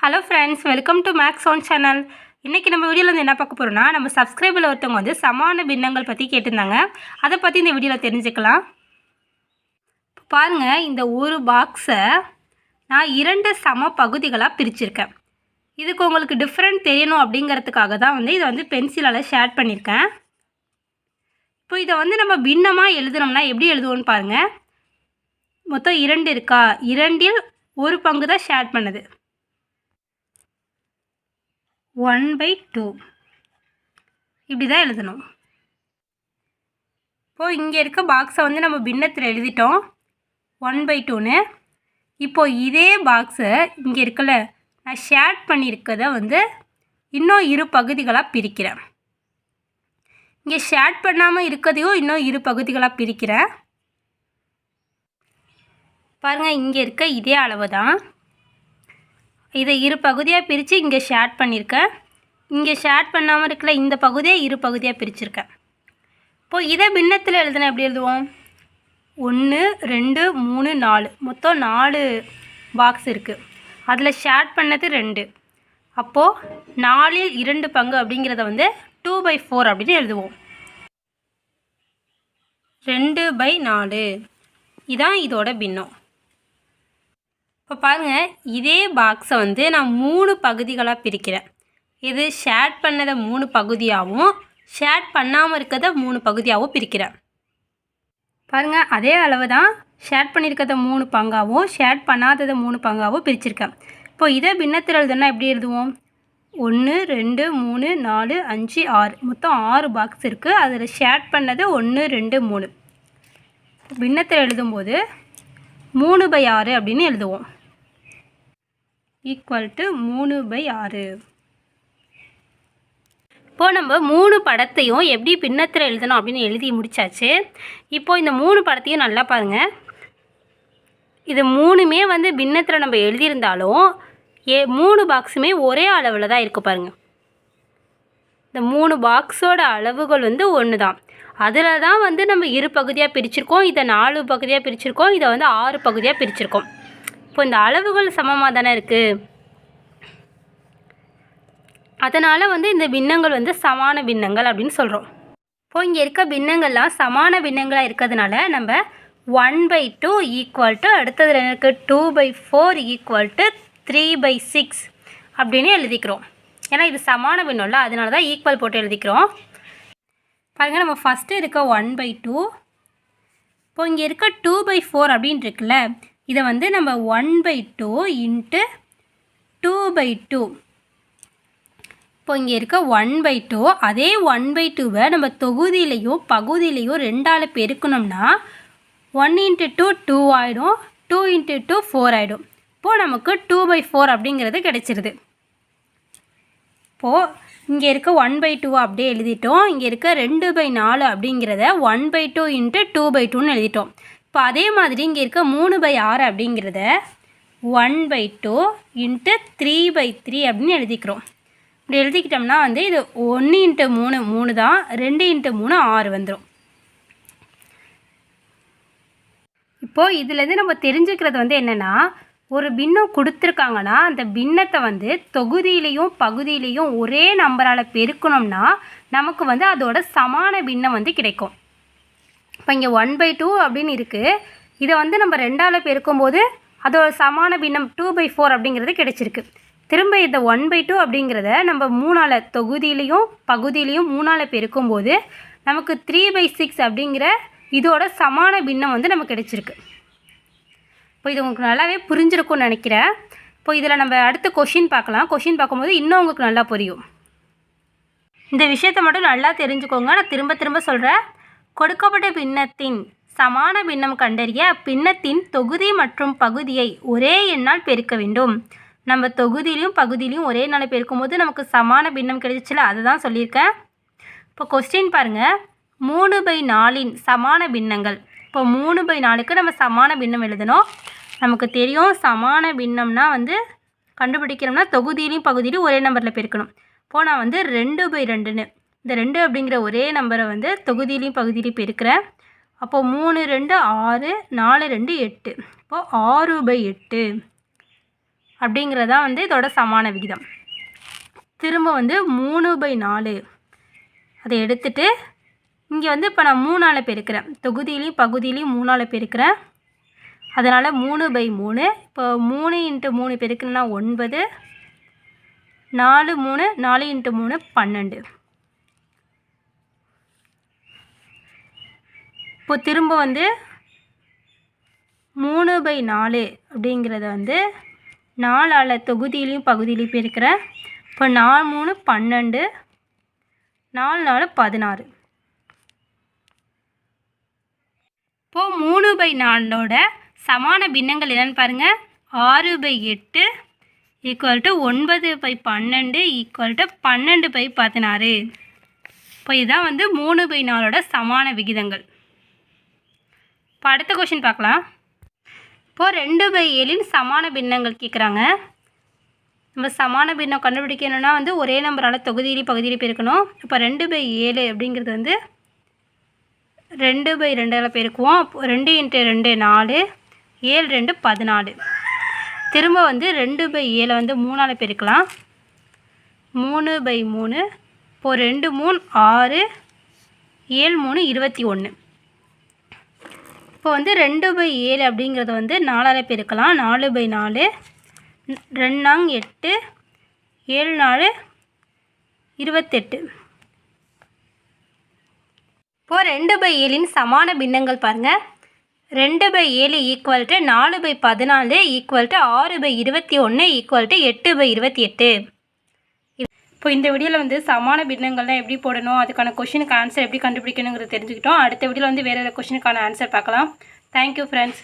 Hello friends, welcome to Max One channel. இன்றைக்கி நம்ம வீடியோவில் வந்து என்ன பார்க்க போகிறோம்னா, நம்ம சப்ஸ்கிரைபரில் ஒருத்தவங்க வந்து சமான பின்னங்கள் பற்றி கேட்டிருந்தாங்க. அதை பற்றி இந்த வீடியோவில் தெரிஞ்சுக்கலாம். இப்போ பாருங்கள், இந்த ஒரு பாக்ஸை நான் 2 சம பகுதிகளாக பிரிச்சுருக்கேன். இதுக்கு உங்களுக்கு டிஃப்ரெண்ட் தெரியணும் அப்படிங்கிறதுக்காக தான் வந்து இதை வந்து பென்சிலால் ஷேட் பண்ணியிருக்கேன். இப்போ இதை வந்து நம்ம பின்னமாக எழுதுனோம்னா எப்படி எழுதுவோன்னு பாருங்கள். மொத்தம் 2 இருக்கா, 2இல் ஒரு பங்கு தான் ஷேட் பண்ணுது. 1/2 இப்படி தான் எழுதணும். இப்போது இங்கே இருக்க பாக்ஸை வந்து நம்ம பின்னத்தில் எழுதிட்டோம் 1/2ன்னு. இப்போது இதே பாக்ஸை இங்கே இருக்கல, நான் ஷேட் பண்ணியிருக்கதை வந்து இன்னும் 2 பகுதிகளாக பிரிக்கிறேன். இங்கே ஷேட் பண்ணாமல் இருக்கிறதையும் இன்னும் 2 பகுதிகளாக பிரிக்கிறேன். பாருங்கள், இங்கே இருக்க இதே அளவு தான். இதை 2 பகுதியாக பிரித்து இங்கே ஷேட் பண்ணியிருக்கேன். இங்கே ஷேட் பண்ணாமல் இருக்கல இந்த பகுதியை 2 பகுதியாக பிரிச்சுருக்கேன். இப்போது இதை பின்னத்தில் எழுதுனா எப்படி எழுதுவோம்? 1 2 3 4 மொத்தம் 4 பாக்ஸ் இருக்குது. அதில் ஷேட் பண்ணது 2. அப்போது 4இல் 2 பங்கு அப்படிங்கிறத வந்து 2/4 அப்படின்னு எழுதுவோம். 2/4 இதான் இதோட பின்னம். இப்போ பாருங்கள், இதே பாக்ஸை வந்து நான் 3 பகுதிகளாக பிரிக்கிறேன். இது ஷேட் பண்ணதை 3 பகுதியாகவும் ஷேட் பண்ணாமல் இருக்கிறத 3 பகுதியாகவும் பிரிக்கிறேன். பாருங்கள், அதே அளவு தான் ஷேட் பண்ணியிருக்கிறத 3 பங்காகவும் ஷேட் பண்ணாததை 3 பங்காகவும் பிரிச்சிருக்கேன். இப்போ இதை பின்னத்தில் எழுதுனா எப்படி எழுதுவோம்? 1 2 3 4 5 6 மொத்தம் 6 பாக்ஸ் இருக்குது. அதில் ஷேட் பண்ணது 1 2 3. பின்னத்தில் எழுதும்போது 3/6 அப்படின்னு எழுதுவோம். = 3/6. இப்போது நம்ம 3 படத்தையும் எப்படி பின்னத்தில் எழுதணும் அப்படின்னு எழுதி முடித்தாச்சு. இப்போது இந்த 3 படத்தையும் நல்லா பாருங்கள். இது 3மே வந்து பின்னத்தில் நம்ம எழுதியிருந்தாலும் 3 பாக்ஸுமே ஒரே அளவில் தான் இருக்குது பாருங்கள். இந்த 3 பாக்ஸோட அளவுகள் வந்து ஒன்று தான். அதில் தான் வந்து நம்ம 2 பகுதியாக பிரிச்சிருக்கோம். இதை 4 பகுதியாக பிரிச்சிருக்கோம். இதை வந்து 6 பகுதியாக பிரிச்சிருக்கோம். இப்போ இந்த அளவுகள் சமமாக தானே இருக்குது. அதனால் வந்து இந்த பின்னங்கள் வந்து சமான பின்னங்கள் அப்படின்னு சொல்கிறோம். இப்போது இங்கே இருக்க பின்னங்கள்லாம் சமான பின்னங்களாக இருக்கிறதுனால நம்ம 1/2 அடுத்தது எனக்கு 2/4 3/6 அப்படின்னு எழுதிக்கிறோம். ஏன்னா இது சமான பின்னம்ல, அதனால தான் ஈக்குவல் போட்டு எழுதிக்கிறோம். பாருங்கள், நம்ம ஃபஸ்ட்டு இருக்க 1/2, இப்போ இங்கே இருக்க 2/4 அப்படின்னு இருக்குல்ல, இதை வந்து நம்ம 1/2 × 2/2. இப்போ இங்கே இருக்க 1/2, அதே 1/2வை நம்ம தொகுதியிலையும் பகுதியிலையும் 2ஆல் பெருக்கணும்னா 1 × 2 2 ஆகிடும், 2 × 2 4 ஆகிடும். இப்போது நமக்கு 2/4 அப்படிங்கிறது கிடைச்சிருது. இப்போது இங்கே இருக்க 1/2 அப்படியே எழுதிட்டோம். இங்கே இருக்க 2/4 அப்படிங்கிறத 1/2 × 2/2ன்னு எழுதிட்டோம். இப்போ அதே மாதிரி இங்கே இருக்க 3/6 அப்படிங்கிறத 1/2 × 3/3 அப்படின்னு எழுதிக்கிறோம். இப்படி எழுதிக்கிட்டோம்னா வந்து இது 1 × 3 3 தான், 2 × 3 6 வந்துடும். இப்போது இதுலேருந்து நம்ம தெரிஞ்சுக்கிறது வந்து என்னென்னா, ஒரு பின்னம் கொடுத்துருக்காங்கன்னா அந்த பின்னத்தை வந்து தொகுதியிலையும் பகுதியிலையும் ஒரே நம்பரால் பெருக்கணும்னா நமக்கு வந்து அதோட சமான பின்னம் வந்து கிடைக்கும். இப்போ இங்கே 1/2 அப்படின்னு இருக்குது. இதை வந்து நம்ம 2ஆல் பெருக்கும்போது அதோட சமான பின்னம் 2/4 அப்படிங்கிறது கிடைச்சிருக்கு. திரும்ப இந்த 1/2 அப்படிங்கிறத நம்ம 3ஆல் தொகுதியிலையும் பகுதியிலையும் 3ஆல் பெருக்கும்போது நமக்கு 3/6 அப்படிங்கிற இதோட சமான பின்னம் வந்து நமக்கு கிடைச்சிருக்கு. இப்போ இது உங்களுக்கு நல்லாவே புரிஞ்சிருக்கும்னு நினைக்கிறேன். இப்போ இதில் நம்ம அடுத்த கொஷின் பார்க்கலாம். கொஷின் பார்க்கும்போது இன்னும் உங்களுக்கு நல்லா புரியும். இந்த விஷயத்தை மட்டும் நல்லா தெரிஞ்சுக்கோங்க. நான் திரும்ப திரும்ப சொல்கிறேன். கொடுக்கப்பட்ட பின்னத்தின் சமான பின்னம் கண்டறிய பின்னத்தின் தொகுதி மற்றும் பகுதியை ஒரே எண்ணால் பெருக்க வேண்டும். நம்ம தொகுதியிலையும் பகுதியிலையும் ஒரே எண்ணால் பெருக்கும்போது நமக்கு சமான பின்னம் கிடைச்சில, அதை தான் சொல்லியிருக்கேன். இப்போ கொஸ்டின் பாருங்கள். 3/4 சமான பின்னங்கள். இப்போ 3/4க்கு நம்ம சமான பின்னம் எழுதணும். நமக்கு தெரியும் சமான பின்னம்னா வந்து கண்டுபிடிக்கிறோம்னா தொகுதியிலையும் பகுதியிலையும் ஒரே நம்பரில் பெருக்கணும். இப்போது நான் வந்து 2/2ன்னு இந்த 2 அப்படிங்கிற ஒரே நம்பரை வந்து தொகுதியிலையும் பகுதியிலையும் பெருக்கிறேன். அப்போது 3 2 6 4 2 8. இப்போது 6/8 அப்படிங்கிறது தான் வந்து இதோட சமான விகிதம். திரும்ப வந்து 3/4 அதை எடுத்துகிட்டு இங்கே வந்து இப்போ நான் 3ஆல் பெருக்கிறேன். தொகுதியிலையும் பகுதியிலையும் 3ஆல் பெருக்கிறேன். அதனால் 3/3. இப்போ 3 × 3 பெருக்கணும்னா 9. 4 3 4 × 3 12. இப்போ திரும்ப வந்து 3/4 அப்படிங்கிறத வந்து 4ஆல் தொகுதியிலையும் பகுதியிலையும் பெருக்கிறேன். இப்போ 4 3 12. 4 4 16. இப்போது 3/4ஓட சமான பின்னங்கள் என்னென்னு பாருங்கள். 6/8 = 9/12 = 12/16. இப்போ இதுதான் வந்து 3/4ஓட சமான விகிதங்கள். இப்போ அடுத்த கொஷின் பார்க்கலாம். இப்போது 2/7 சமான பின்னங்கள் கேட்குறாங்க. நம்ம சமான பின்னம் கண்டுபிடிக்கணும்னா வந்து ஒரே நம்பரால் தொகுதியிலையும் பகுதியிலையும் பெருக்கணும். இப்போ 2/7 அப்படிங்கிறது வந்து 2/2 பெருக்குவோம். 2 × 2 4. 7 2 14. திரும்ப வந்து 2/7 வந்து 3ஆல் பெருக்கலாம். 3/3. இப்போது 2 3 6. 7 3 21. இப்போ வந்து 2/7 அப்படிங்கிறத வந்து 4ஆல் பெருக்கலாம். 4/4. 2 8. 7 4 28. இப்போது 2/7 சமான பின்னங்கள் பாருங்கள். 2/7 = 4/14 = 6/21 = 8/28. இப்போ இந்த வீடியோவில் வந்து சமான பின்னங்கள்லாம் எப்படி போடணும், அதுக்கான கொஷினுக்கு ஆன்சர் எப்படி கண்டுபிடிக்கணுங்கிறது தெரிஞ்சுக்கிட்டோம். அடுத்த வீடியோவில் வந்து வேறு கொஷினுக்கான ஆன்சர் பார்க்கலாம். Thank you friends.